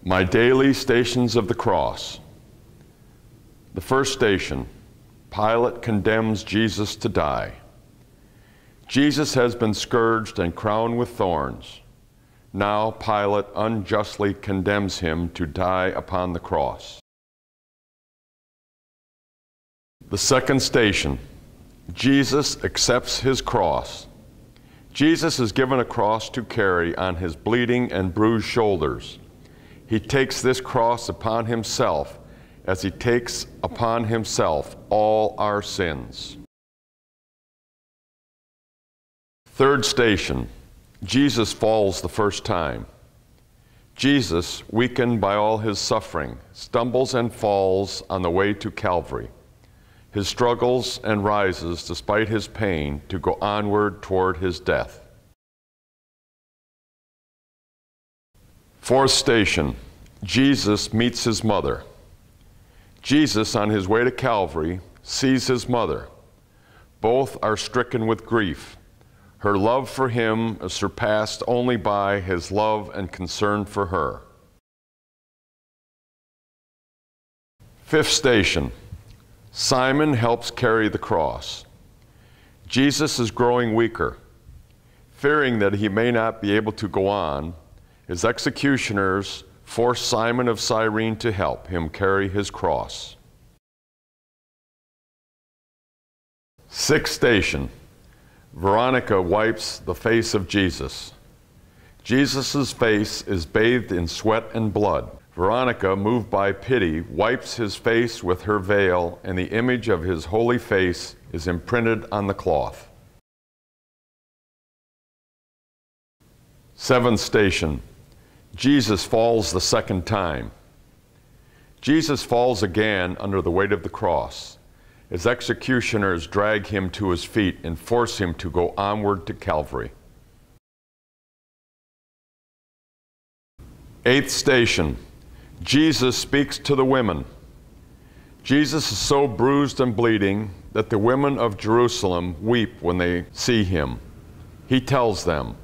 My daily stations of the cross. The first station, Pilate condemns Jesus to die. Jesus has been scourged and crowned with thorns. Now Pilate unjustly condemns him to die upon the cross. The second station, Jesus accepts his cross. Jesus is given a cross to carry on his bleeding and bruised shoulders. He takes this cross upon himself as he takes upon himself all our sins. Third station, Jesus falls the first time. Jesus, weakened by all his suffering, stumbles and falls on the way to Calvary. His struggles and rises despite his pain to go onward toward his death. Fourth station, Jesus meets his mother. Jesus, on his way to Calvary, sees his mother. Both are stricken with grief. Her love for him is surpassed only by his love and concern for her. Fifth station, Simon helps carry the cross. Jesus is growing weaker. Fearing that he may not be able to go on, his executioners force Simon of Cyrene to help him carry his cross. Sixth station, Veronica wipes the face of Jesus. Jesus' face is bathed in sweat and blood. Veronica, moved by pity, wipes his face with her veil, and the image of his holy face is imprinted on the cloth. Seventh station, Jesus falls the second time. Jesus falls again under the weight of the cross. His executioners drag him to his feet and force him to go onward to Calvary. Eighth station, Jesus speaks to the women. Jesus is so bruised and bleeding that the women of Jerusalem weep when they see him. He tells them,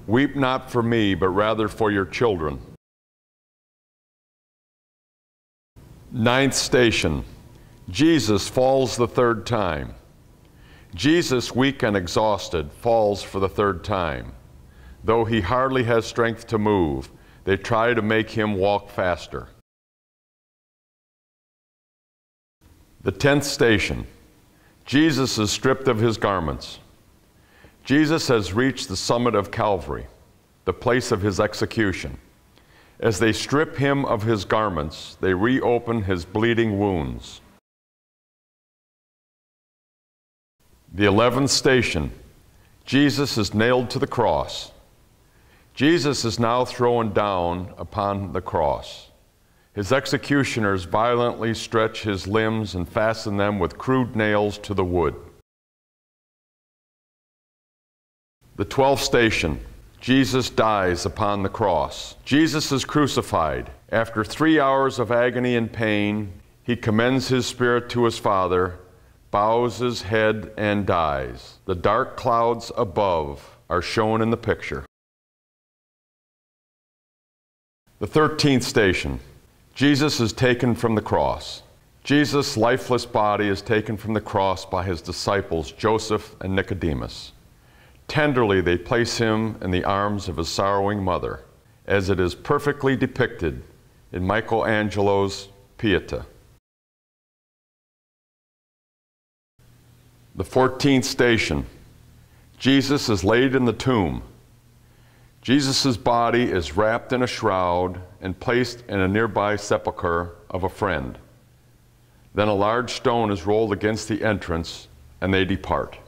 "Weep not for me, but rather for your children." Ninth station, Jesus falls the third time. Jesus, weak and exhausted, falls for the third time. Though he hardly has strength to move, they try to make him walk faster. The 10th station, Jesus is stripped of his garments. Jesus has reached the summit of Calvary, the place of his execution. As they strip him of his garments, they reopen his bleeding wounds. The 11th station, Jesus is nailed to the cross. Jesus is now thrown down upon the cross. His executioners violently stretch his limbs and fasten them with crude nails to the wood. The 12th station, Jesus dies upon the cross. Jesus is crucified. After 3 hours of agony and pain, he commends his spirit to his Father, bows his head, and dies. The dark clouds above are shown in the picture. The 13th station, Jesus is taken from the cross. Jesus' lifeless body is taken from the cross by his disciples, Joseph and Nicodemus. Tenderly, they place him in the arms of his sorrowing mother, as it is perfectly depicted in Michelangelo's Pieta. The 14th station, Jesus is laid in the tomb. Jesus' body is wrapped in a shroud and placed in a nearby sepulcher of a friend. Then a large stone is rolled against the entrance, and they depart.